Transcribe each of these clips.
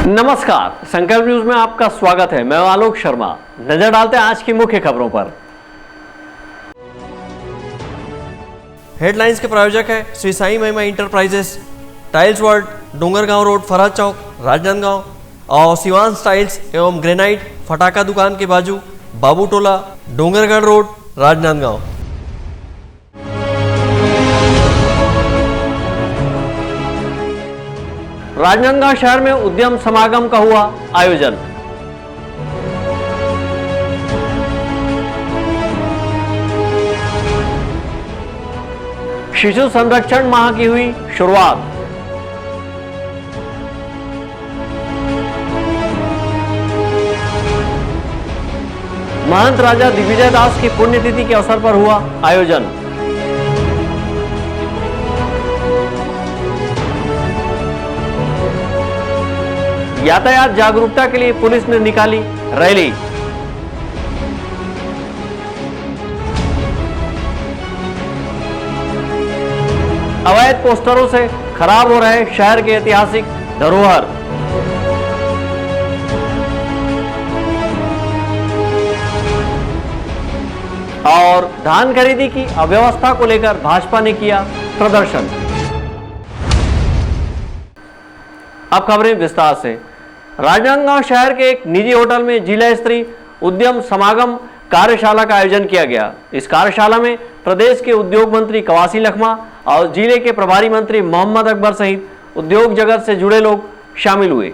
नमस्कार, संकल्प न्यूज में आपका स्वागत है। मैं आलोक शर्मा। नजर डालते हैं आज की मुख्य खबरों पर। हेडलाइंस के प्रायोजक है Shri Sai Mahima enterprises, tiles world, Dongargaon road, Faraz Chowk, Rajnandgaon और शिवांश टाइल्स एवं ग्रेनाइट फटाका दुकान के बाजू, बाबू टोला, डोंगरगढ़ रोड, राजनांदगांव। राजनांदगांव शहर में उद्यम समागम का हुआ आयोजन। शिशु संरक्षण माह की हुई शुरुआत। महंत राजा दिग्विजय दास की पुण्यतिथि के अवसर पर हुआ आयोजन। यातायात जागरूकता के लिए पुलिस ने निकाली रैली। अवैध पोस्टरों से खराब हो रहे शहर के ऐतिहासिक धरोहर। और धान खरीदी की अव्यवस्था को लेकर भाजपा ने किया प्रदर्शन। अब खबरें विस्तार से। राजनांदगांव शहर के एक निजी होटल में जिला स्तरीय उद्यम समागम कार्यशाला का आयोजन किया गया। इस कार्यशाला में प्रदेश के उद्योग मंत्री कवासी लखमा और जिले के प्रभारी मंत्री मोहम्मद अकबर सहित उद्योग जगत से जुड़े लोग शामिल हुए।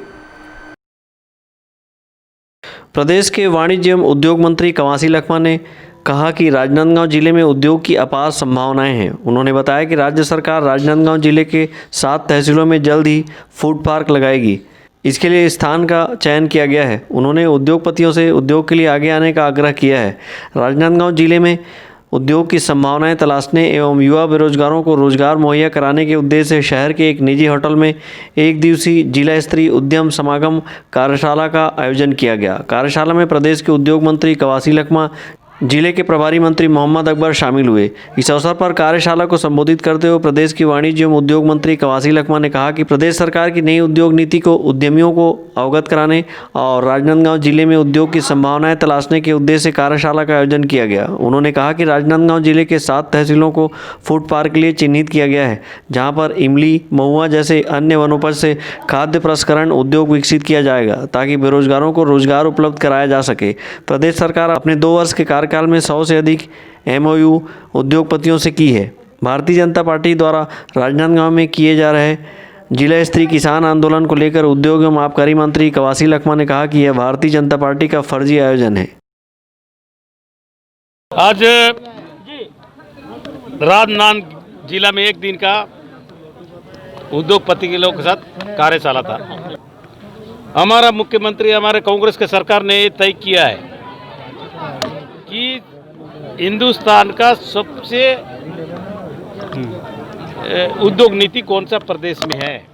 प्रदेश के वाणिज्य एवं उद्योग मंत्री कवासी लखमा ने कहा कि राजनांदगांव जिले में उद्योग की अपार संभावनाएं हैं। उन्होंने बताया कि राज्य सरकार राजनांदगांव जिले के 7 तहसीलों में जल्द ही फूड पार्क लगाएगी। इसके लिए स्थान का चयन किया गया है। उन्होंने उद्योगपतियों से उद्योग के लिए आगे आने का आग्रह किया है। राजनांदगांव जिले में उद्योग की संभावनाएं तलाशने एवं युवा बेरोजगारों को रोजगार मुहैया कराने के उद्देश्य से शहर के एक निजी होटल में एक दिवसीय जिला स्तरीय उद्यम समागम कार्यशाला का आयोजन किया गया। कार्यशाला में प्रदेश के उद्योग मंत्री कवासी लखमा, जिले के प्रभारी मंत्री मोहम्मद अकबर शामिल हुए। इस अवसर पर कार्यशाला को संबोधित करते हुए प्रदेश की वाणिज्य एवं उद्योग मंत्री कवासी लखमा ने कहा कि प्रदेश सरकार की नई उद्योग नीति को उद्यमियों को अवगत कराने और राजनांदगांव जिले में उद्योग की संभावनाएं तलाशने के उद्देश्य से कार्यशाला का आयोजन किया गया। उन्होंने कहा कि राजनांदगांव जिले के 7 तहसीलों को फूड पार्क के लिए चिन्हित किया गया है, जहाँ पर इमली, महुआ जैसे अन्य वनोपज से खाद्य प्रसंस्करण उद्योग विकसित किया जाएगा ताकि बेरोजगारों को रोजगार उपलब्ध कराया जा सके। प्रदेश सरकार अपने 2 वर्ष के कार्यकाल में 100 से अधिक MOU उद्योगपतियों से की है। भारतीय जनता पार्टी द्वारा राजनांदगांव में किए जा रहे जिला स्तरीय किसान आंदोलन को लेकर उद्योग एवं आबकारी मंत्री कवासी लखमा ने कहा कि यह भारतीय जनता पार्टी का फर्जी आयोजन है। आज राजनांदगांव जिला में एक दिन का उद्योगपति के लोगों के साथ कार्यशाला था। हमारा मुख्यमंत्री, हमारे कांग्रेस के सरकार ने तय किया है कि हिंदुस्तान का सबसे उद्योग नीति कौन सा प्रदेश में है।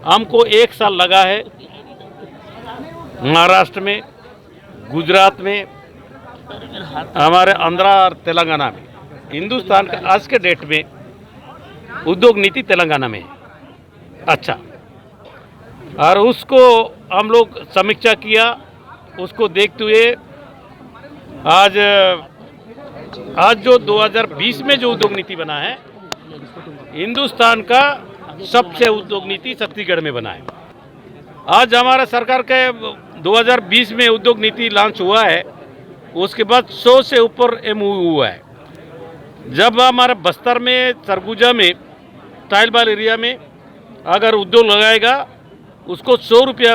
हमको 1 साल लगा है महाराष्ट्र में, गुजरात में, हमारे आंध्रा और तेलंगाना में। हिंदुस्तान का आज के डेट में उद्योग नीति तेलंगाना में है। अच्छा, और उसको हम लोग समीक्षा किया। उसको देखते हुए आज जो 2020 में जो उद्योग नीति बना है, हिंदुस्तान का सबसे उद्योग नीति छत्तीसगढ़ में बना है। आज हमारा सरकार के 2020 में उद्योग नीति लॉन्च हुआ है, उसके बाद 100 से ऊपर MOU हुआ है। जब हमारे बस्तर में, सरगुजा में, टाइल बाल एरिया में अगर उद्योग लगाएगा, उसको 100 रुपया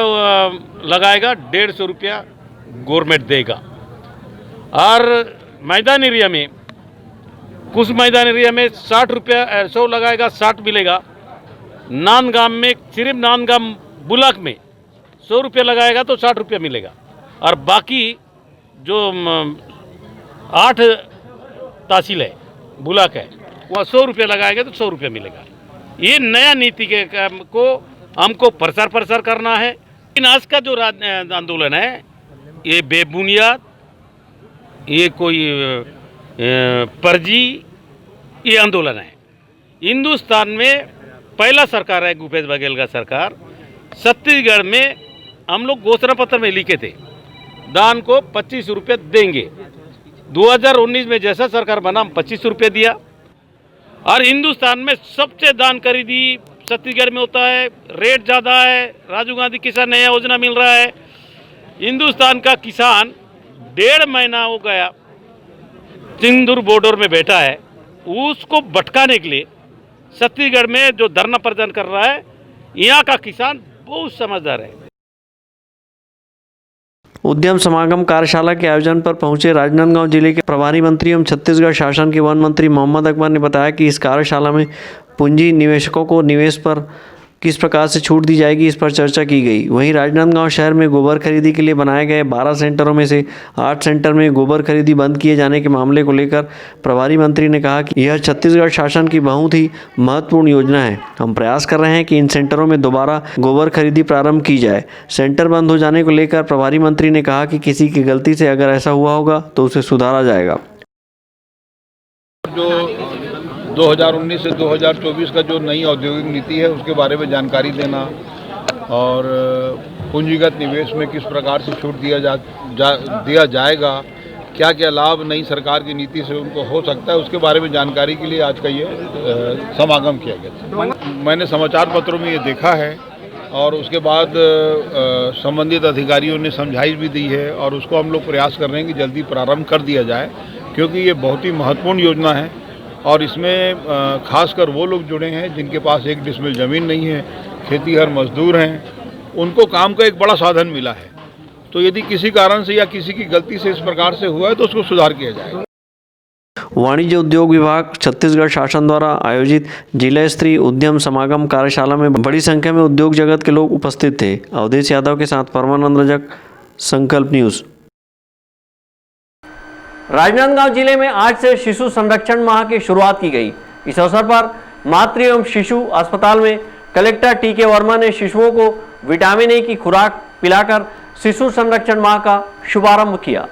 लगाएगा, 150 रुपया गवर्नमेंट देगा। और मैदान एरिया में, कुछ मैदान एरिया में 60 रुपया 100 लगाएगा, 60 मिलेगा। नांदगांव में, सिर्फ नांदगांव ब्लॉक में 100 रुपया लगाएगा तो 60 रुपया मिलेगा। और बाकी जो 8 तहसील है, ब्लॉक है, वह 100 रुपया लगाएगा तो 100 रुपया मिलेगा। ये नया नीति के को हमको प्रसार करना है। लेकिन आज का जो आंदोलन है, ये बेबुनियाद, ये कोई फर्जी ये आंदोलन है। हिंदुस्तान में पहला सरकार है भूपेश बघेल का सरकार, छत्तीसगढ़ में हम लोग घोषणा पत्र में लिखे थे दान को 25 रुपये देंगे। 2019 में जैसा सरकार बना हम 25 रुपये दिया। और हिंदुस्तान में सबसे दान खरीदी छत्तीसगढ़ में होता है, रेट ज़्यादा है, राजीव गांधी किसान नया योजना मिल रहा है। हिंदुस्तान का किसान 1.5 महीना हो गया सिंदूर बॉर्डर में बैठा है, उसको भटकाने के लिए छत्तीसगढ़ में जो धरना प्रदर्शन कर रहा है, यहाँ का किसान बहुत समझदार है। उद्यम समागम कार्यशाला के आयोजन पर पहुंचे राजनांदगांव जिले के प्रभारी मंत्री एवं छत्तीसगढ़ शासन के वन मंत्री मोहम्मद अकबर ने बताया कि इस कार्यशाला में पूंजी निवेशकों को निवेश पर किस प्रकार से छूट दी जाएगी, इस पर चर्चा की गई। वहीं राजनांदगांव शहर में गोबर खरीदी के लिए बनाए गए 12 सेंटरों में से 8 सेंटर में गोबर खरीदी बंद किए जाने के मामले को लेकर प्रभारी मंत्री ने कहा कि यह छत्तीसगढ़ शासन की बहुत ही महत्वपूर्ण योजना है। हम प्रयास कर रहे हैं कि इन सेंटरों में दोबारा गोबर खरीदी प्रारंभ की जाए। सेंटर बंद हो जाने को लेकर प्रभारी मंत्री ने कहा कि किसी की गलती से अगर ऐसा हुआ होगा तो उसे सुधारा जाएगा। जो 2019 से 2024 का जो नई औद्योगिक नीति है उसके बारे में जानकारी देना और पूंजीगत निवेश में किस प्रकार से छूट दिया जाएगा, क्या क्या लाभ नई सरकार की नीति से उनको हो सकता है, उसके बारे में जानकारी के लिए आज का ये समागम किया गया। मैंने समाचार पत्रों में ये देखा है और उसके बाद संबंधित अधिकारियों ने समझाइश भी दी है और उसको हम लोग प्रयास कर रहे हैं कि जल्दी प्रारंभ कर दिया जाए, क्योंकि ये बहुत ही महत्वपूर्ण योजना है और इसमें खासकर वो लोग जुड़े हैं जिनके पास 1 डिसमिल ज़मीन नहीं है, खेतीहर मजदूर हैं, उनको काम का एक बड़ा साधन मिला है। तो यदि किसी कारण से या किसी की गलती से इस प्रकार से हुआ है तो उसको सुधार किया जाएगा। वाणिज्य उद्योग विभाग छत्तीसगढ़ शासन द्वारा आयोजित जिला स्तरीय उद्यम समागम कार्यशाला में बड़ी संख्या में उद्योग जगत के लोग उपस्थित थे। अवधेश यादव के साथ परमानंद रजक, संकल्प न्यूज़। राजनांदगांव जिले में आज से शिशु संरक्षण माह की शुरुआत की गई। इस अवसर पर मातृ एवं शिशु अस्पताल में कलेक्टर टी.के. वर्मा ने शिशुओं को विटामिन ए की खुराक पिलाकर शिशु संरक्षण माह का शुभारंभ किया।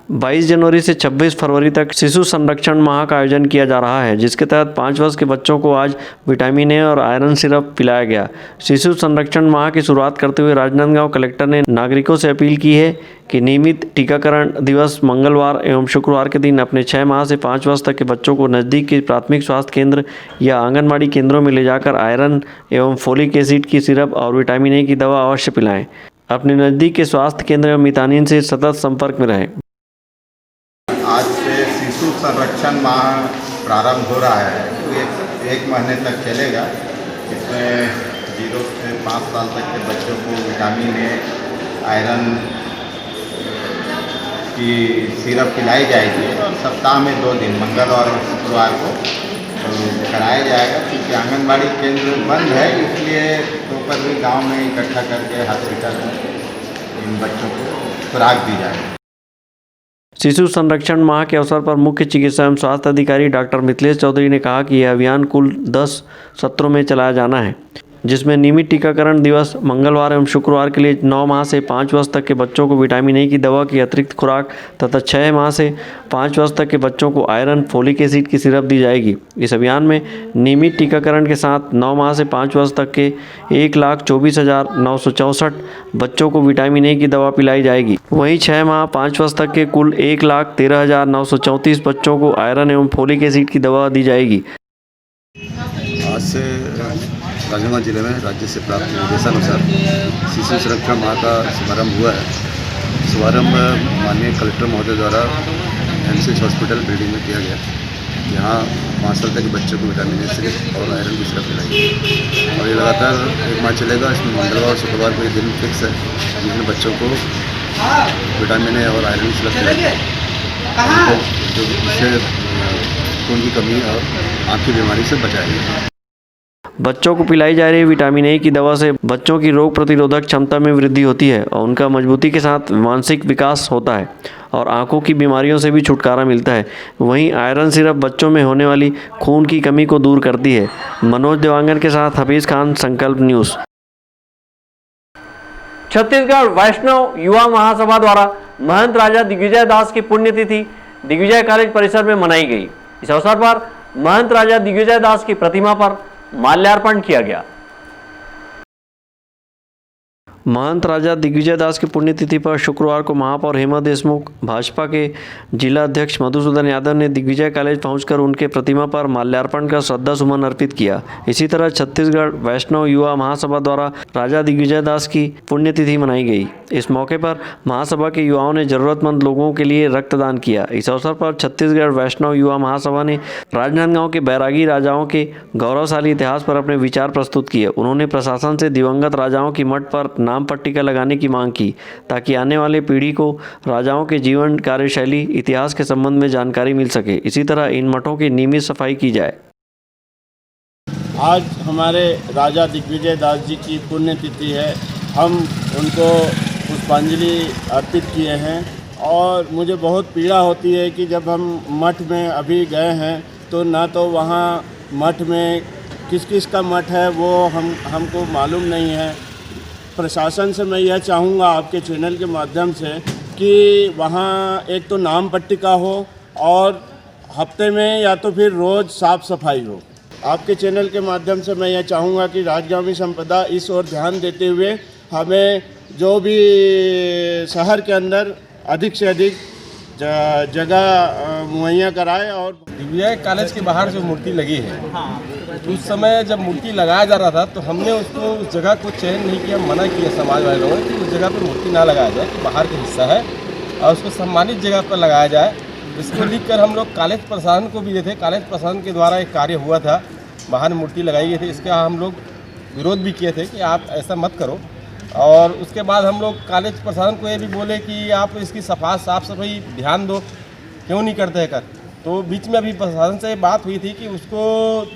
22 जनवरी से 26 फरवरी तक शिशु संरक्षण माह का आयोजन किया जा रहा है, जिसके तहत 5 वर्ष के बच्चों को आज विटामिन ए और आयरन सिरप पिलाया गया। शिशु संरक्षण माह की शुरुआत करते हुए राजनांदगांव कलेक्टर ने नागरिकों से अपील की है कि नियमित टीकाकरण दिवस मंगलवार एवं शुक्रवार के दिन अपने 6 माह से 5 वर्ष तक के बच्चों को नज़दीक के प्राथमिक स्वास्थ्य केंद्र या आंगनबाड़ी केंद्रों में ले जाकर आयरन एवं फोलिक एसिड की सिरप और विटामिन ए की दवा अवश्य पिलाएं। अपने नज़दीक के स्वास्थ्य केंद्र एवं मितानिन से सतत संपर्क में रहें। आज से शिशु संरक्षण माह प्रारंभ हो रहा है, तो एक महीने तक चलेगा। इसमें 0 से 5 साल तक के बच्चों को विटामिन ए, आयरन की सिरप पिलाई जाएगी और सप्ताह में 2 दिन मंगलवार और शुक्रवार को कराया जाएगा। क्योंकि आंगनबाड़ी केंद्र बंद है, इसलिए दोपहर भी गाँव में इकट्ठा करके हॉस्पिटल में इन बच्चों को खुराक दी जाएगी। शिशु संरक्षण माह के अवसर पर मुख्य चिकित्सा एवं स्वास्थ्य अधिकारी डॉक्टर मिथिलेश चौधरी ने कहा कि यह अभियान कुल 10 सत्रों में चलाया जाना है, जिसमें नियमित टीकाकरण दिवस मंगलवार एवं शुक्रवार के लिए 9 माह से 5 वर्ष तक के बच्चों को विटामिन ए की दवा की अतिरिक्त खुराक तथा 6 माह से 5 वर्ष तक के बच्चों को आयरन फोलिक एसिड की सिरप दी जाएगी। इस अभियान में नियमित टीकाकरण के साथ 9 माह से 5 वर्ष तक के 1,24,964 बच्चों को विटामिन ए की दवा पिलाई जाएगी। वहीं 6 माह 5 वर्ष तक के कुल 1,13,934 बच्चों को आयरन एवं फोलिक एसिड की दवा दी जाएगी। आज से राजनांदगांव जिले में राज्य से प्राप्त निर्देशानुसार शिशु संरक्षण माह का शुभारंभ हुआ है। शुभारंभ माननीय कलेक्टर महोदय द्वारा एमसीएच हॉस्पिटल बिल्डिंग में किया गया। यहाँ 5 साल तक के बच्चों को विटामिन ए सिरप और आयरन की सिरप पिलाई गई और ये लगातार 1 माह चलेगा। इसमें मंगलवार और शुक्रवार को ये दिन फिक्स है जिसमें बच्चों को विटामिन ए और आयरन की सिरप पिलाई गई, जो इससे खून की कमी और आँख की बीमारी से बचाया गया। बच्चों को पिलाई जा रही विटामिन ए की दवा से बच्चों की रोग प्रतिरोधक क्षमता में वृद्धि होती है और उनका मजबूती के साथ मानसिक विकास होता है और आंखों की बीमारियों से भी छुटकारा मिलता है। वहीं आयरन सिरप बच्चों में होने वाली खून की कमी को दूर करती है। मनोज देवांगन के साथ हफीज खान, संकल्प न्यूज़। छत्तीसगढ़ वैष्णव युवा महासभा द्वारा महंत राजा दिग्विजय दास की पुण्यतिथि दिग्विजय कॉलेज परिसर में मनाई गई। इस अवसर पर महंत राजा दिग्विजय दास की प्रतिमा पर माल्यार्पण किया गया। महंत राजा दिग्विजय दास की पुण्यतिथि पर शुक्रवार को महापौर हेमा देशमुख, भाजपा के जिला अध्यक्ष मधुसूदन यादव ने दिग्विजय कॉलेज पहुंचकर उनके प्रतिमा पर माल्यार्पण कर श्रद्धा सुमन अर्पित किया। इसी तरह छत्तीसगढ़ वैष्णव युवा महासभा द्वारा राजा दिग्विजय दास की पुण्यतिथि मनाई गई। इस मौके पर महासभा के युवाओं ने जरूरतमंद लोगों के लिए रक्तदान किया। इस अवसर पर छत्तीसगढ़ वैष्णव युवा महासभा ने राजनांदगांव के बैरागी राजाओं के गौरवशाली इतिहास पर अपने विचार प्रस्तुत किए। उन्होंने प्रशासन से दिवंगत राजाओं की मठ पर नाम पट्टिका लगाने की मांग की ताकि आने वाले पीढ़ी को राजाओं के जीवन, कार्यशैली, इतिहास के संबंध में जानकारी मिल सके। इसी तरह इन मठों की नियमित सफाई की जाए। आज हमारे राजा दिग्विजय दास जी की पुण्यतिथि है। हम उनको पुष्पांजलि अर्पित किए हैं और मुझे बहुत पीड़ा होती है कि जब हम मठ में अभी गए हैं तो ना तो वहाँ मठ में किस किस का मठ है वो हमको मालूम नहीं है। प्रशासन से मैं यह चाहूँगा आपके चैनल के माध्यम से कि वहाँ एक तो नाम पट्टिका हो और हफ्ते में या तो फिर रोज़ साफ़ सफाई हो। आपके चैनल के माध्यम से मैं यह चाहूँगा कि राजगामी संपदा इस ओर ध्यान देते हुए हमें जो भी शहर के अंदर अधिक से अधिक जगह मुहैया कराए। और दिग्विजय कॉलेज के बाहर जो मूर्ति लगी है, उस समय जब मूर्ति लगाया जा रहा था तो हमने उसको उस जगह को चयन नहीं किया, मना किया समाज वाले लोगों ने कि उस जगह पर मूर्ति ना लगाया जाए, कि बाहर का हिस्सा है और उसको सम्मानित जगह पर लगाया जाए। इसको लिखकर हम लोग कॉलेज प्रशासन को भी देते थे। कॉलेज प्रशासन के द्वारा एक कार्य हुआ था, बाहर मूर्ति लगाई गई थी, इसका हम लोग विरोध भी किए थे कि आप ऐसा मत करो। और उसके बाद हम लोग कॉलेज प्रशासन को ये भी बोले कि आप इसकी साफ़ सफाई ध्यान दो, क्यों नहीं करते हैं कर। तो बीच में अभी प्रशासन से बात हुई थी कि उसको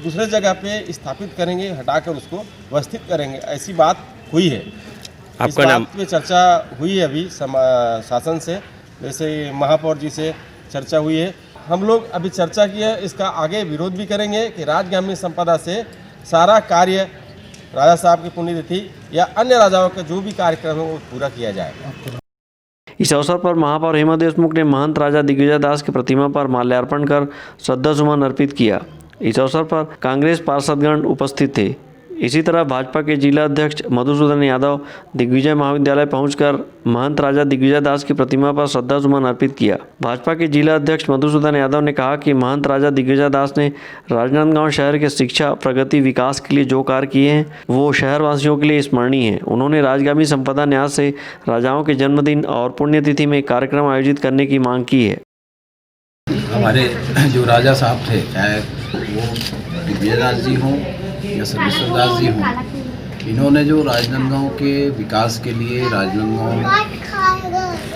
दूसरे जगह पे स्थापित करेंगे, हटाकर उसको व्यवस्थित करेंगे, ऐसी बात हुई है। आपका नाम पे चर्चा हुई है अभी शासन से, जैसे महापौर जी से चर्चा हुई है। हम लोग अभी चर्चा की है, इसका आगे विरोध भी करेंगे कि राजगामी संपदा से सारा कार्य राजा साहब की पुण्यतिथि या अन्य राजाओं का जो भी कार्यक्रम है वो पूरा किया जाए। इस अवसर पर महापौर हेमा देशमुख ने महंत राजा दिग्विजय दास की प्रतिमा पर माल्यार्पण कर श्रद्धा सुमन अर्पित किया। इस अवसर पर कांग्रेस पार्षदगण उपस्थित थे। इसी तरह भाजपा के जिला अध्यक्ष मधुसूदन यादव दिग्विजय महाविद्यालय पहुंचकर महंत राजा दिग्विजय दास की प्रतिमा पर श्रद्धा सुमन अर्पित किया। भाजपा के जिला अध्यक्ष मधुसूदन यादव ने कहा कि महंत राजा दिग्विजय दास ने राजनांदगांव शहर के शिक्षा, प्रगति, विकास के लिए जो कार्य किए हैं वो शहरवासियों के लिए स्मरणीय है। उन्होंने राजगामी संपदा न्यास से राजाओं के जन्मदिन और पुण्यतिथि में कार्यक्रम आयोजित करने की मांग की है। हमारे जो राजा साहब थे, चाहे वो दिग्विजय दास जी हों या सर्वेश्वर दास जी हों, इन्होंने जो राजनांदगांव के विकास के लिए, राजनांदगांव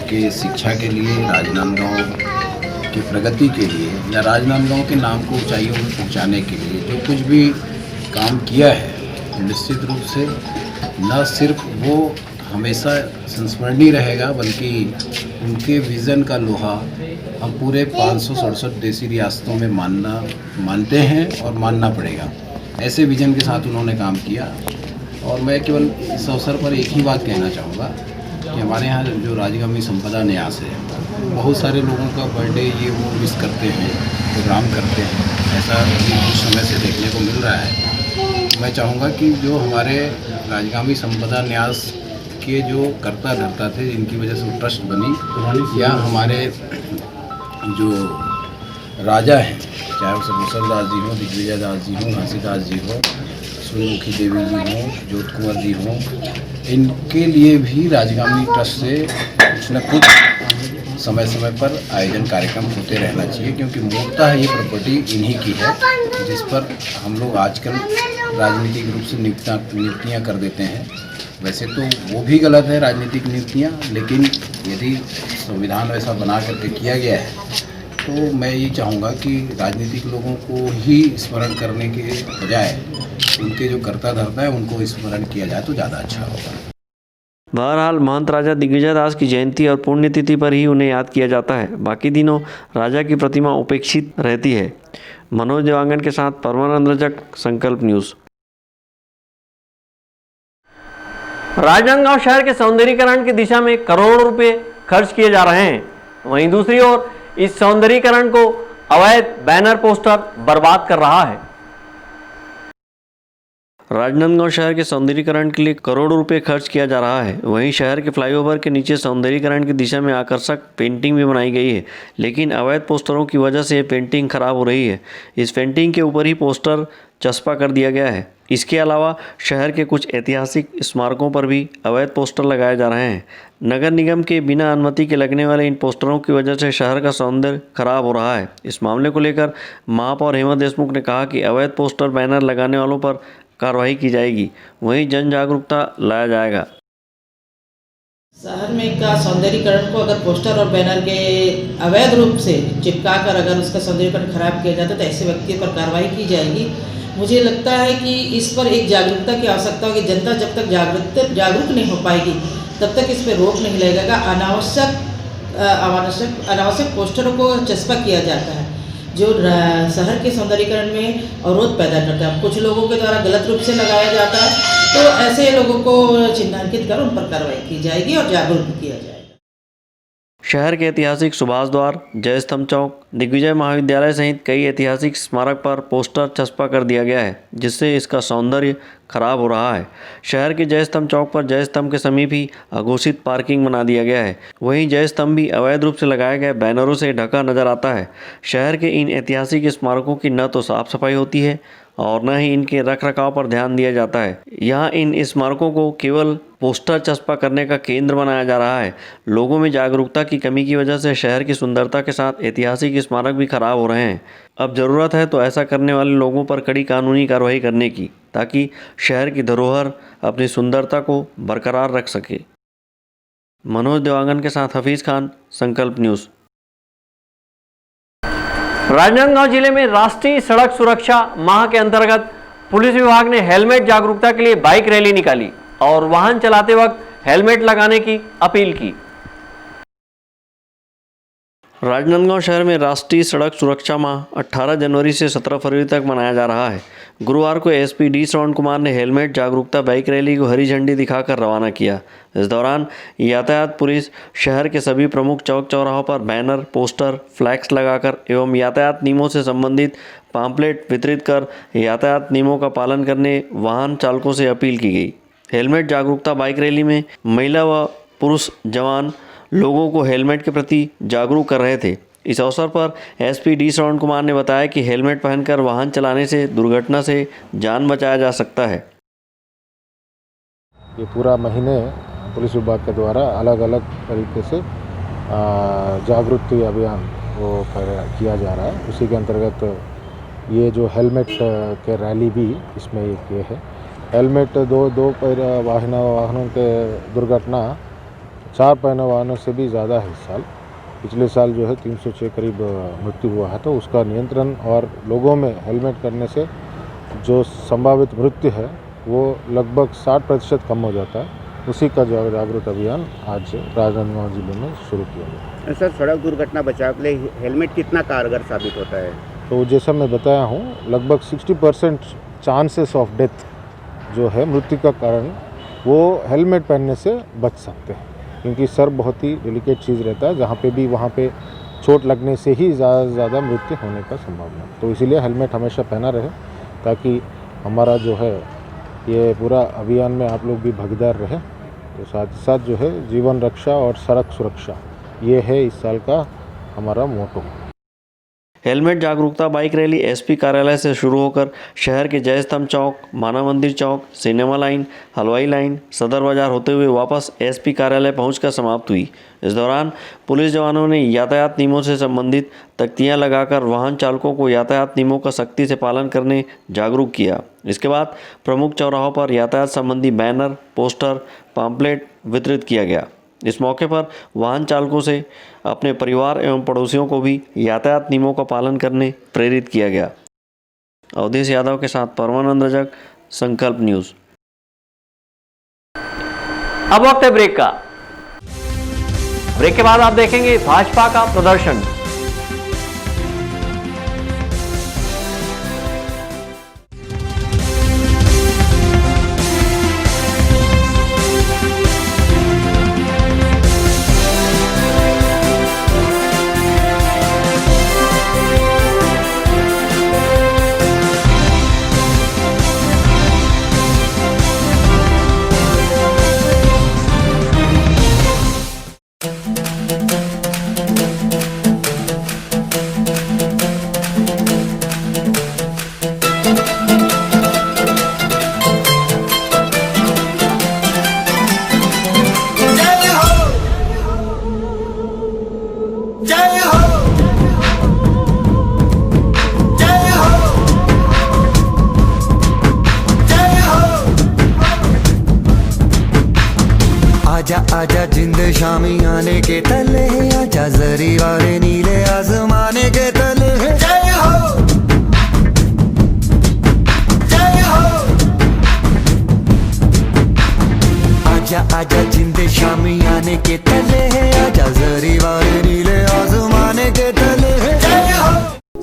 के शिक्षा के लिए, राजनांदगांव की प्रगति के लिए या राजनांदगांव के नाम को ऊंचाइयों में पहुंचाने के लिए जो कुछ भी काम किया है, निश्चित रूप से न सिर्फ वो हमेशा संस्मरणीय रहेगा बल्कि उनके विज़न का लोहा हम पूरे 567 देसी रियासतों में मानते हैं और मानना पड़ेगा। ऐसे विजन के साथ उन्होंने काम किया। और मैं केवल इस अवसर पर एक ही बात कहना चाहूँगा कि हमारे यहाँ जो राजगामी संपदा न्यास है, बहुत सारे लोगों का बर्थडे ये वो मिस करते हैं, प्रोग्राम करते हैं, ऐसा कुछ समय से देखने को मिल रहा है। मैं चाहूँगा कि जो हमारे राजगामी संपदा न्यास के जो कर्ता धर्ता थे, जिनकी वजह से वो ट्रस्ट बनी, या हमारे जो राजा हैं, चाहे वो सर्वेश्वर दास जी हों, दिग्विजय दास जी हों, घासीदास जी हों, सूर्यमुखी देवी जी हों, जोत कुंवर जी हों, इनके लिए भी राजगामी ट्रस्ट से कुछ न कुछ समय समय पर आयोजन कार्यक्रम होते रहना चाहिए, क्योंकि मूलतः ये प्रॉपर्टी इन्हीं की है, जिस पर हम लोग आजकल राजनीतिक रूप से नियुक्तियाँ कर देते हैं। वैसे तो वो भी गलत है राजनीतिक नियुक्तियाँ, लेकिन यदि संविधान वैसा बना करके किया गया है तो मैं ये चाहूँगा कि राजनीतिक लोगों को ही स्मरण करने के बजाय उनके जो कर्ता धर्ता है उनको स्मरण किया जाए तो ज़्यादा अच्छा होगा। बहरहाल महंत राजा दिग्विजय दास की जयंती और पुण्यतिथि पर ही उन्हें याद किया जाता है। बाकी दिनों राजा की प्रतिमा उपेक्षित रहती है। मनोज देवांगन के साथ परमानंद रजक, संकल्प न्यूज़। राजनांदगांव शहर के सौंदर्यीकरण की दिशा में करोड़ों रुपए खर्च किए जा रहे हैं। वहीं दूसरी ओर इस सौंदर्यीकरण को अवैध बैनर पोस्टर बर्बाद कर रहा है। राजनांदगांव शहर के सौंदर्यीकरण के लिए करोड़ों रुपए खर्च किया जा रहा है। वहीं शहर के फ्लाईओवर के नीचे सौंदर्यीकरण की दिशा में आकर्षक पेंटिंग भी बनाई गई है, लेकिन अवैध पोस्टरों की वजह से ये पेंटिंग खराब हो रही है। इस पेंटिंग के ऊपर ही पोस्टर चस्पा कर दिया गया है। इसके अलावा शहर के कुछ ऐतिहासिक स्मारकों पर भी अवैध पोस्टर लगाए जा रहे हैं। नगर निगम के बिना अनुमति के लगने वाले इन पोस्टरों की वजह से शहर का सौंदर्य खराब हो रहा है। इस मामले को लेकर महापौर हेमा देशमुख ने कहा कि अवैध पोस्टर बैनर लगाने वालों पर कार्रवाई की जाएगी, वहीं जन जागरूकता लाया जाएगा। शहर में का सौंदर्यीकरण को अगर पोस्टर और बैनर के अवैध रूप से चिपका कर अगर उसका सौंदर्यीकरण खराब किया जाता है तो ऐसे व्यक्ति पर कार्रवाई की जाएगी। मुझे लगता है कि इस पर एक जागरूकता की आवश्यकता होगी। जनता जब तक जागरूक नहीं हो पाएगी तब तक इस पर रोक नहीं लगेगा। अनावश्यक पोस्टरों को चस्पा किया जाता है जो शहर के सौंदर्यीकरण में अवरोध पैदा करता है। कुछ लोगों के द्वारा गलत रूप से लगाया जाता है, तो ऐसे लोगों को चिन्हांकित कर उन पर कार्रवाई की जाएगी और जागरूक किया जाएगा। शहर के ऐतिहासिक सुभाष द्वार, जय स्तंभ चौक, दिग्विजय महाविद्यालय सहित कई ऐतिहासिक स्मारक पर पोस्टर चस्पा कर दिया गया है, जिससे इसका सौंदर्य खराब हो रहा है। शहर के जय स्तंभ चौक पर जय स्तंभ के समीप ही अघोषित पार्किंग बना दिया गया है। वहीं जय स्तंभ भी अवैध रूप से लगाए गए बैनरों से ढका नजर आता है। शहर के इन ऐतिहासिक स्मारकों की न तो साफ सफाई होती है और न ही इनके रख रखाव पर ध्यान दिया जाता है। यहाँ इन स्मारकों को केवल पोस्टर चस्पा करने का केंद्र बनाया जा रहा है। लोगों में जागरूकता की कमी की वजह से शहर की सुंदरता के साथ ऐतिहासिक स्मारक भी खराब हो रहे हैं। अब ज़रूरत है तो ऐसा करने वाले लोगों पर कड़ी कानूनी कार्रवाई करने की, ताकि शहर की धरोहर अपनी सुंदरता को बरकरार रख सके। मनोज देवांगन के साथ हफीज़ खान, संकल्प न्यूज़। राजनांदगांव जिले में राष्ट्रीय सड़क सुरक्षा माह के अंतर्गत पुलिस विभाग ने हेलमेट जागरूकता के लिए बाइक रैली निकाली और वाहन चलाते वक्त हेलमेट लगाने की अपील की। राजनांदगांव शहर में राष्ट्रीय सड़क सुरक्षा माह 18 जनवरी से 17 फरवरी तक मनाया जा रहा है। गुरुवार को एसपी डी श्रवण कुमार ने हेलमेट जागरूकता बाइक रैली को हरी झंडी दिखाकर रवाना किया। इस दौरान यातायात पुलिस शहर के सभी प्रमुख चौक चौराहों पर बैनर, पोस्टर, फ्लैक्स लगाकर एवं यातायात नियमों से संबंधित पाम्पलेट वितरित कर यातायात नियमों का पालन करने वाहन चालकों से अपील की गई। हेलमेट जागरूकता बाइक रैली में महिला व पुरुष जवान लोगों को हेलमेट के प्रति जागरूक कर रहे थे। इस अवसर पर एसपी डी श्रवण कुमार ने बताया कि हेलमेट पहनकर वाहन चलाने से दुर्घटना से जान बचाया जा सकता है। ये पूरा महीने पुलिस विभाग के द्वारा अलग अलग तरीके से जागरूकता अभियान वो किया जा रहा है। उसी के अंतर्गत ये जो हेलमेट के रैली भी इसमें ये है। हेलमेट दो पैर वाहनों के दुर्घटना 4 पहिया वाहनों से भी ज़्यादा है। इस साल पिछले साल जो है 306 करीब मृत्यु हुआ है। तो उसका नियंत्रण और लोगों में हेलमेट करने से जो संभावित मृत्यु है वो लगभग 60% कम हो जाता है। उसी का जागरूकता अभियान आज राजनांदगांव जिले में शुरू किया गया। सर, सड़क दुर्घटना बचाव के लिए हेलमेट कितना कारगर साबित होता है? तो जैसा मैं बताया हूँ, लगभग 60% चांसेस ऑफ डेथ जो है मृत्यु का कारण वो हेलमेट पहनने से बच सकते हैं, क्योंकि सर बहुत ही डेलिकेट चीज़ रहता है। जहाँ पे भी वहाँ पे चोट लगने से ही ज़्यादा से ज़्यादा मृत्यु होने का संभावना है। तो इसीलिए हेलमेट हमेशा पहना रहे, ताकि हमारा जो है ये पूरा अभियान में आप लोग भी भागीदार रहे। तो साथ ही साथ जो है जीवन रक्षा और सड़क सुरक्षा, ये है इस साल का हमारा मोटो। हेलमेट जागरूकता बाइक रैली एसपी कार्यालय से शुरू होकर शहर के जय स्तंभ चौक, मानव मंदिर चौक, सिनेमा लाइन, हलवाई लाइन, सदर बाजार होते हुए वापस एसपी कार्यालय पहुंचकर समाप्त हुई। इस दौरान पुलिस जवानों ने यातायात नियमों से संबंधित तख्तियां लगाकर वाहन चालकों को यातायात नियमों का सख्ती से पालन करने जागरूक किया। इसके बाद प्रमुख चौराहों पर यातायात संबंधी बैनर, पोस्टर, पाम्पलेट वितरित किया गया। इस मौके पर वाहन चालकों से अपने परिवार एवं पड़ोसियों को भी यातायात नियमों का पालन करने प्रेरित किया गया। अवधेश यादव के साथ परमानंद रजक, संकल्प न्यूज़। अब वक्त है ब्रेक का। ब्रेक के बाद आप देखेंगे भाजपा का प्रदर्शन।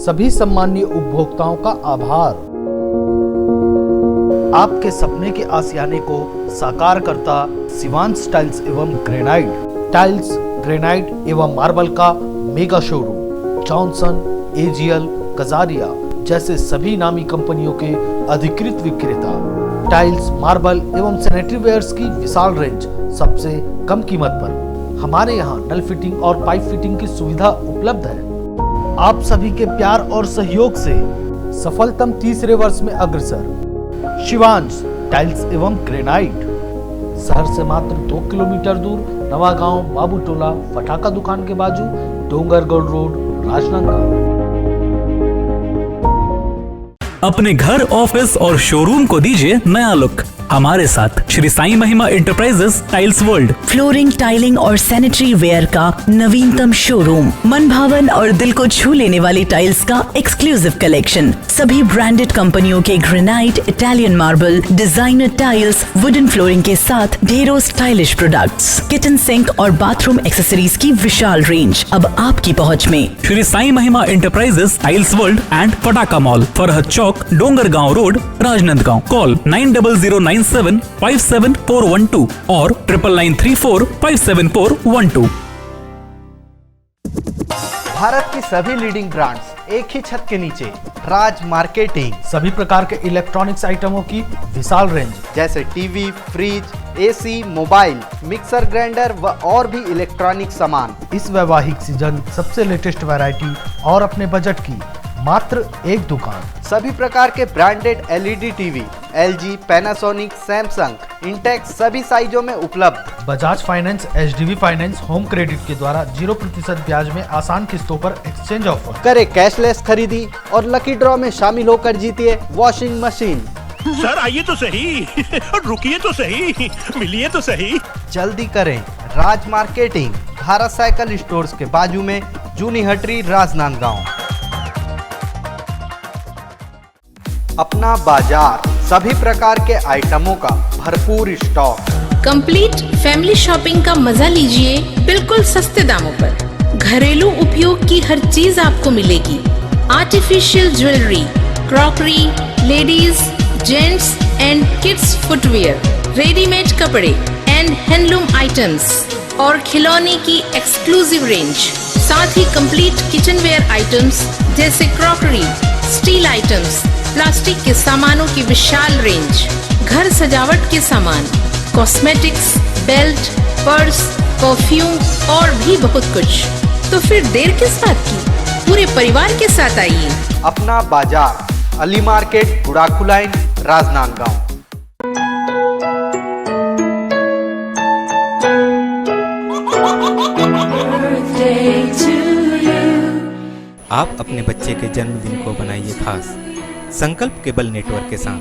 सभी सम्मानीय उपभोक्ताओं का आभार। आपके सपने के आशियाने को साकार करता शिवांश टाइल्स एवं ग्रेनाइट। टाइल्स, ग्रेनाइट एवं मार्बल का mega showroom. Johnson, AGL, Kajaria जैसे सभी नामी कंपनियों के अधिकृत विक्रेता। टाइल्स, मार्बल एवं सैनिटरी वेयर्स की विशाल रेंज सबसे कम कीमत पर। हमारे यहाँ नल फिटिंग और पाइप फिटिंग की सुविधा उपलब्ध है। आप सभी के प्यार और सहयोग से सफलतम तीसरे वर्ष में अग्रसर। शिवांश टाइल्स एवं ग्रेनाइट, शहर से मात्र 2 किलोमीटर दूर, नवागांव, बाबूटोला, फटाका दुकान के बाजू, डोंगरगढ़ रोड, राजनांदगांव। अपने घर, ऑफिस और शोरूम को दीजिए नया लुक हमारे साथ श्री साईं महिमा enterprises tiles world. Flooring, tiling और सैनिटरी वेयर का नवीनतम शोरूम। मन भावन और दिल को छू लेने वाली टाइल्स का एक्सक्लूसिव कलेक्शन। सभी ब्रांडेड कंपनियों के granite, Italian marble, designer tiles, wooden flooring के साथ ढेरों स्टाइलिश प्रोडक्ट्स। किचन सिंक और बाथरूम एक्सेसरीज की विशाल रेंज अब आपकी पहुंच में। श्री साईं महिमा एंटरप्राइजेस टाइल्स वर्ल्ड एंड फटाका मॉल, फरहद चौक, डोंगरगांव रोड, राजनांदगांव। कॉल 9009757412 और 9994574412। भारत की सभी लीडिंग ब्रांड्स एक ही छत के नीचे। राज मार्केटिंग, सभी प्रकार के इलेक्ट्रॉनिक्स आइटमों की विशाल रेंज जैसे TV, fridge, AC, mobile, mixer grinder व और भी इलेक्ट्रॉनिक सामान। इस वैवाहिक सीजन सबसे लेटेस्ट वैरायटी और अपने बजट की मात्र एक दुकान। सभी प्रकार के branded LED TV LG, Panasonic, Samsung, Intex सभी साइजों में उपलब्ध। Bajaj finance, HDB finance home credit के द्वारा 0% ब्याज में आसान किस्तों पर एक्सचेंज ऑफर। करे कैशलेस खरीदी और लकी ड्रॉ में शामिल होकर जीतिए वॉशिंग मशीन। सर आइए तो सही, रुकिए तो सही, मिलिए तो सही। जल्दी करें, राज मार्केटिंग, भारत साइकिल स्टोर्स के बाजू में, जूनी हटरी, राजनांदगांव। अपना बाजार, सभी प्रकार के आइटमों का भरपूर स्टॉक। कंप्लीट फैमिली शॉपिंग का मजा लीजिए बिल्कुल सस्ते दामों पर। घरेलू उपयोग की हर चीज आपको मिलेगी। Artificial jewellery, crockery, ladies, gents and kids footwear, readymade कपड़े एंड हैंडलूम आइटम्स और खिलौने की एक्सक्लूसिव रेंज। साथ ही कंप्लीट किचनवेयर आइटम्स जैसे क्रॉकरी, स्टील आइटम्स, प्लास्टिक के सामानों की विशाल रेंज, घर सजावट के सामान, कॉस्मेटिक्स, बेल्ट, पर्स, परफ्यूम और भी बहुत कुछ। तो फिर देर किस बात की, पूरे परिवार के साथ आइए। अपना बाजार, अली मार्केट, बुढ़ाकू लाइन, राजनांदगांव। आप अपने बच्चे के जन्मदिन को बनाइए खास संकल्प केबल नेटवर्क के साथ।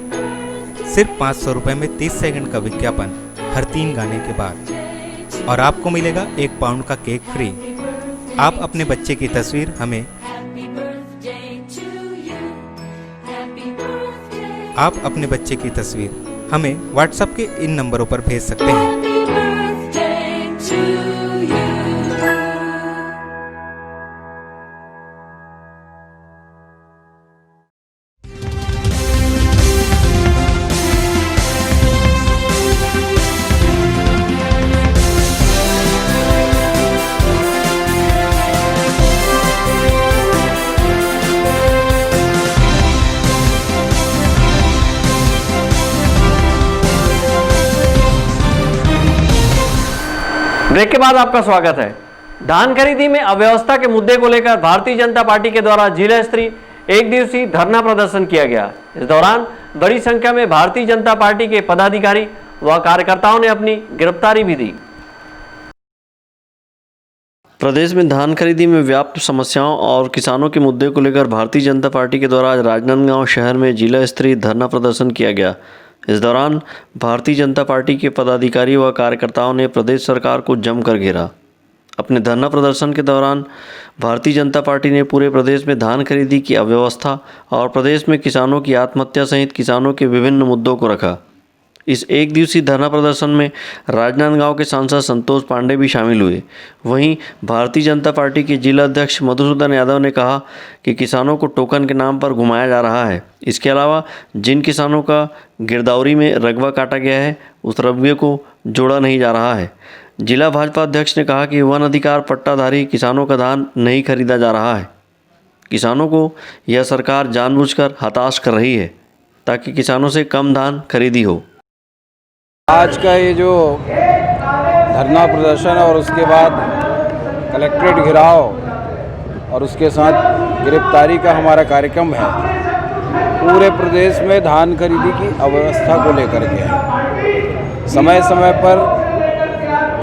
सिर्फ 500 रुपये में 30 सेकंड का विज्ञापन हर 3 गाने के बाद और आपको मिलेगा 1 पाउंड का केक फ्री। आप अपने बच्चे की तस्वीर हमें व्हाट्सएप के इन नंबरों पर भेज सकते हैं। ब्रेक के बाद आपका स्वागत है। धान खरीदी में अव्यवस्था के मुद्दे को लेकर भारतीय जनता पार्टी के द्वारा जिला स्तरीय 1 दिवसीय धरना प्रदर्शन किया गया। इस दौरान बड़ी संख्या में भारतीय जनता पार्टी के पदाधिकारी व कार्यकर्ताओं ने अपनी गिरफ्तारी भी दी। प्रदेश में धान खरीदी में व्याप्त समस्याओं और किसानों के मुद्दे को लेकर भारतीय जनता पार्टी के द्वारा आज राजनांदगांव शहर में जिला स्तरीय धरना प्रदर्शन किया गया। इस दौरान भारतीय जनता पार्टी के पदाधिकारी व कार्यकर्ताओं ने प्रदेश सरकार को जमकर घेरा। अपने धरना प्रदर्शन के दौरान भारतीय जनता पार्टी ने पूरे प्रदेश में धान खरीदी की अव्यवस्था और प्रदेश में किसानों की आत्महत्या सहित किसानों के विभिन्न मुद्दों को रखा। इस एक दिवसीय धरना प्रदर्शन में राजनांदगांव के सांसद संतोष पांडे भी शामिल हुए। वहीं भारतीय जनता पार्टी के जिला अध्यक्ष मधुसूदन यादव ने कहा कि किसानों को टोकन के नाम पर घुमाया जा रहा है। इसके अलावा जिन किसानों का गिरदावरी में रकबा काटा गया है उस रकबे को जोड़ा नहीं जा रहा है। जिला भाजपा अध्यक्ष ने कहा कि वन अधिकार पट्टाधारी किसानों का धान नहीं खरीदा जा रहा है। किसानों को यह सरकार जानबूझकर हताश कर रही है ताकि किसानों से कम धान खरीदी हो। आज का ये जो धरना प्रदर्शन और उसके बाद कलेक्ट्रेट घेराव और उसके साथ गिरफ्तारी का हमारा कार्यक्रम है, पूरे प्रदेश में धान खरीदी की अव्यवस्था को लेकर के है। समय समय पर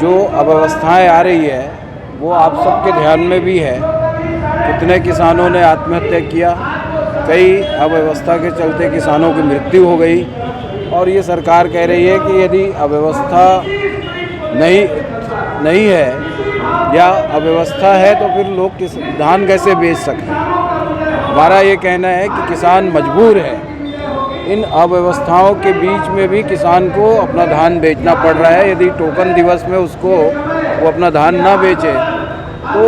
जो अव्यवस्थाएं आ रही है वो आप सबके ध्यान में भी है। कितने किसानों ने आत्महत्या किया, कई अव्यवस्था के चलते किसानों की मृत्यु हो गई और ये सरकार कह रही है कि यदि अव्यवस्था नहीं है या अव्यवस्था है तो फिर लोग धान कैसे बेच सकते हैं। हमारा ये कहना है कि किसान मजबूर है। इन अव्यवस्थाओं के बीच में भी किसान को अपना धान बेचना पड़ रहा है। यदि टोकन दिवस में उसको वो अपना धान ना बेचे तो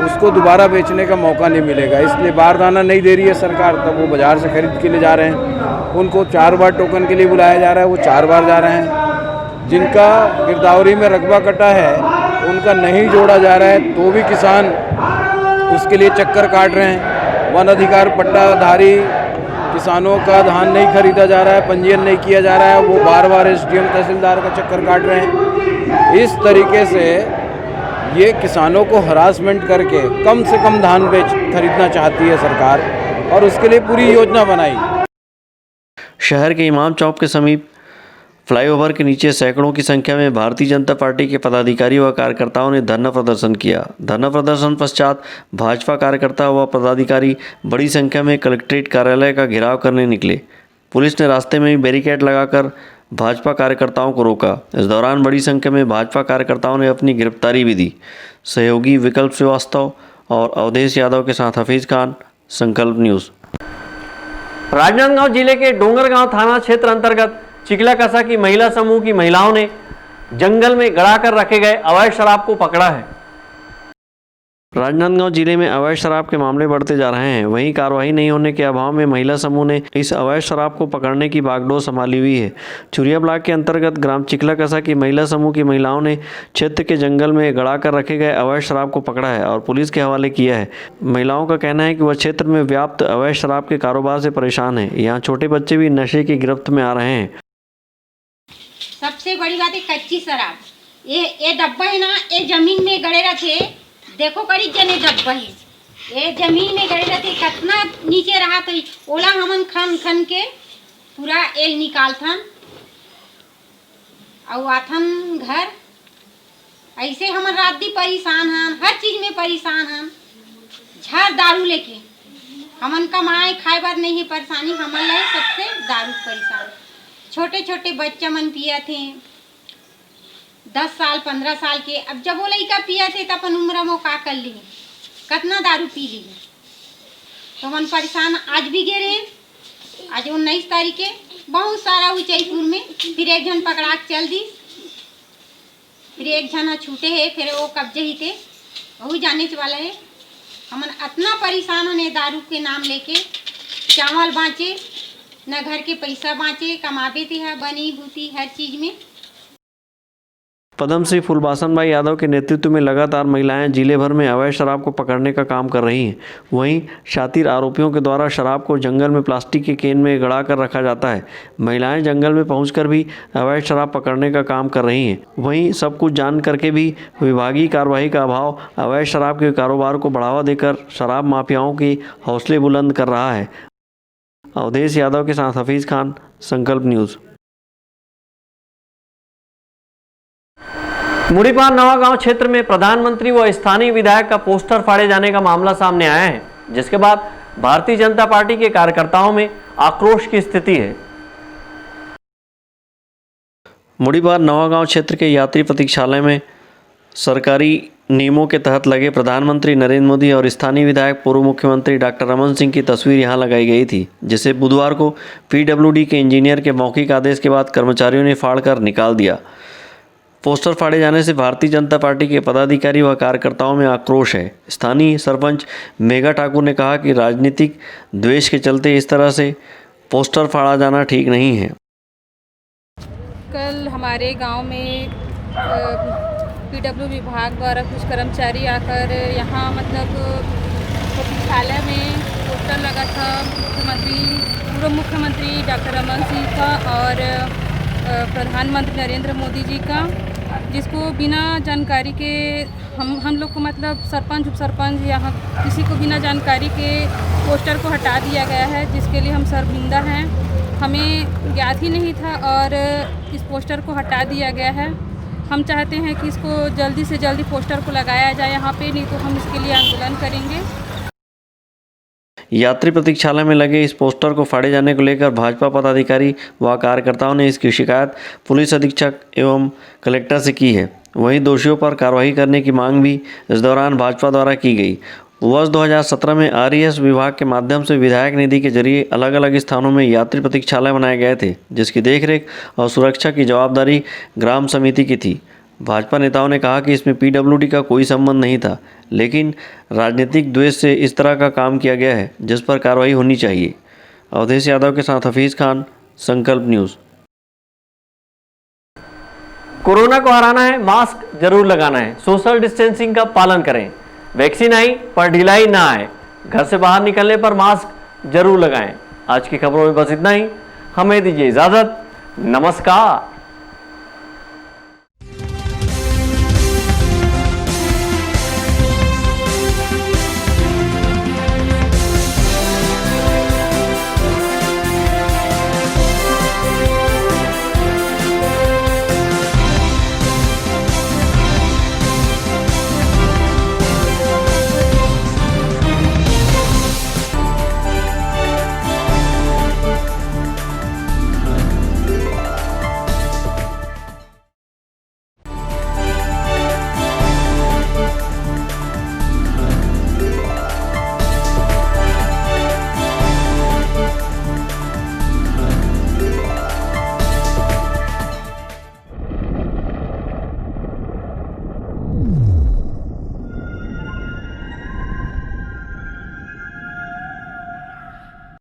उसको दोबारा बेचने का मौका नहीं मिलेगा। इसलिए बारदाना नहीं दे रही है सरकार, तब वो बाज़ार से खरीद के ले जा रहे हैं। उनको 4 बार टोकन के लिए बुलाया जा रहा है, वो 4 बार जा रहे हैं। जिनका गिरदावरी में रकबा कटा है उनका नहीं जोड़ा जा रहा है तो भी किसान उसके लिए चक्कर काट रहे हैं। वन अधिकार पट्टाधारी किसानों का धान नहीं खरीदा जा रहा है, पंजीयन नहीं किया जा रहा है, वो बार एसडीएम तहसीलदार का चक्कर काट रहे हैं। इस तरीके से ये किसानों को हरासमेंट करके कम से कम धान खरीदना चाहती है सरकार और उसके लिए पूरी योजना बनाई। शहर के इमाम चौक के समीप फ्लाईओवर के नीचे सैकड़ों की संख्या में भारतीय जनता पार्टी के पदाधिकारियों व कार्यकर्ताओं ने धरना प्रदर्शन किया। धरना प्रदर्शन पश्चात भाजपा कार्यकर्ता व पदाधिकारी बड़ी संख्या में कलेक्ट्रेट कार्यालय का घेराव करने निकले। पुलिस ने रास्ते में ही बैरिकेड लगाकर भाजपा कार्यकर्ताओं को रोका। इस दौरान बड़ी संख्या में भाजपा कार्यकर्ताओं ने अपनी गिरफ्तारी भी दी। सहयोगी विकल्प श्रीवास्तव और अवधेश यादव के साथ हफीज खान, संकल्प न्यूज़। राजनांदगांव जिले के डोंगरगांव थाना क्षेत्र अंतर्गत चिकलाकसा की महिला समूह की महिलाओं ने जंगल में गड़ाकर रखे गए अवैध शराब को पकड़ा है। राजनांदगांव जिले में अवैध शराब के मामले बढ़ते जा रहे हैं। वहीं कार्रवाई नहीं होने के अभाव में महिला समूह ने इस अवैध शराब को पकड़ने की बागडोर संभाली हुई है। चुरिया ब्लॉक के अंतर्गत ग्राम चिकलाकसा की महिला समूह की महिलाओं ने क्षेत्र के जंगल में गड़ाकर रखे गए अवैध शराब को पकड़ा है और पुलिस के हवाले किया है। महिलाओं का कहना है कि वह क्षेत्र में व्याप्त अवैध शराब के कारोबार से परेशान है। यहाँ छोटे बच्चे भी नशे की गिरफ्त में आ रहे हैं। सबसे बड़ी बात है कच्ची शराब, ये डब्बा है ना, ये जमीन में गड़े रहते। देखो कड़ी जने डब्बा है, ये जमीन में गड़े रहते। कितना नीचे रहा तो ओला हमन खन खन के पूरा एल निकालथन और आथन घर। ऐसे हमन रात दी परेशान हन, हर चीज में परेशान हन। झर दारू लेके हमन कमाए खाए बार नहीं है परेशानी, हमन लगे सबसे दारू परेशान। छोटे छोटे बच्चे मन पिया थे, 10 साल 15 साल के। अब जब वो लड़का पिया थे तो अपन उम्र में का कर ली, कितना दारू पी ली तो मन परेशान। आज भी गे रहे, आज 19 तारीख के बहुत सारा ऊंचाईपुर में फिर एक जन पकड़ा के चल दी, फिर एक जन छूटे है, फिर वो कब्जे ही थे, वही जाने वाला है। हमन इतना परेशान है दारू के नाम लेके। चावल बाँचे न, घर के पैसा बाँचे, कमाबे थे है बनी बूती हर चीज में। पद्मश्री फूलबासन भाई यादव के नेतृत्व में लगातार महिलाएं जिले भर में अवैध शराब को पकड़ने का काम कर रही हैं। वहीं शातिर आरोपियों के द्वारा शराब को जंगल में प्लास्टिक के केन में गड़ा कर रखा जाता है। महिलाएं जंगल में पहुंचकर भी अवैध शराब पकड़ने का काम कर रही हैं। वहीं सब कुछ जान करके भी विभागीय कार्रवाई का अभाव अवैध शराब के कारोबार को बढ़ावा देकर शराब माफियाओं की हौसले बुलंद कर रहा है। अवधेश यादव के साथ हफीज खान, संकल्प न्यूज़। मुड़ीपार नवागांव क्षेत्र में प्रधानमंत्री व स्थानीय विधायक का पोस्टर फाड़े जाने का मामला सामने आया है, जिसके बाद भारतीय जनता पार्टी के कार्यकर्ताओं में आक्रोश की स्थिति है। मुड़ीपार नवागांव क्षेत्र के यात्री प्रतीक्षालय में सरकारी नियमों के तहत लगे प्रधानमंत्री नरेंद्र मोदी और स्थानीय विधायक पूर्व मुख्यमंत्री डॉक्टर रमन सिंह की तस्वीर यहां लगाई गई थी, जिसे बुधवार को पीडब्ल्यूडी के इंजीनियर के मौखिक आदेश के बाद कर्मचारियों ने फाड़कर निकाल दिया। पोस्टर फाड़े जाने से भारतीय जनता पार्टी के पदाधिकारी व कार्यकर्ताओं में आक्रोश है। स्थानीय सरपंच मेघा ठाकुर ने कहा कि राजनीतिक द्वेष के चलते इस तरह से पोस्टर फाड़ा जाना ठीक नहीं है। कल हमारे गांव में पीडब्ल्यू विभाग द्वारा कुछ कर्मचारी आकर यहाँ मतलब मुख्यालय में पोस्टर लगा था पूर्व मुख्यमंत्री डॉक्टर रमन सिंह का और प्रधानमंत्री नरेंद्र मोदी जी का, जिसको बिना जानकारी के हम लोग को मतलब सरपंच उप सरपंच यहाँ किसी को बिना जानकारी के पोस्टर को हटा दिया गया है, जिसके लिए हम शर्मिंदा हैं। हमें ज्ञात ही नहीं था और इस पोस्टर को हटा दिया गया है। हम चाहते हैं कि इसको जल्दी से जल्दी पोस्टर को लगाया जाए यहाँ पे, नहीं तो हम इसके लिए आंदोलन करेंगे। यात्री प्रतीक्षालय में लगे इस पोस्टर को फाड़े जाने को लेकर भाजपा पदाधिकारी व कार्यकर्ताओं ने इसकी शिकायत पुलिस अधीक्षक एवं कलेक्टर से की है। वहीं दोषियों पर कार्रवाई करने की मांग भी इस दौरान भाजपा द्वारा की गई। वर्ष 2017 में आरईएस विभाग के माध्यम से विधायक निधि के जरिए अलग अलग स्थानों में यात्री प्रतीक्षालय बनाए गए थे, जिसकी देखरेख और सुरक्षा की जवाबदारी ग्राम समिति की थी। भाजपा नेताओं ने कहा कि इसमें पीडब्ल्यूडी का कोई संबंध नहीं था, लेकिन राजनीतिक द्वेष से इस तरह का काम किया गया है, जिस पर कार्रवाई होनी चाहिए। अवधेश यादव के साथ हफीज खान, संकल्प न्यूज़। कोरोना को हराना है, मास्क जरूर लगाना है, सोशल डिस्टेंसिंग का पालन करें। वैक्सीन आई पर ढिलाई ना आए, घर से बाहर निकलने पर मास्क जरूर लगाएं। आज की खबरों में बस इतना ही, हमें दीजिए इजाजत। नमस्कार।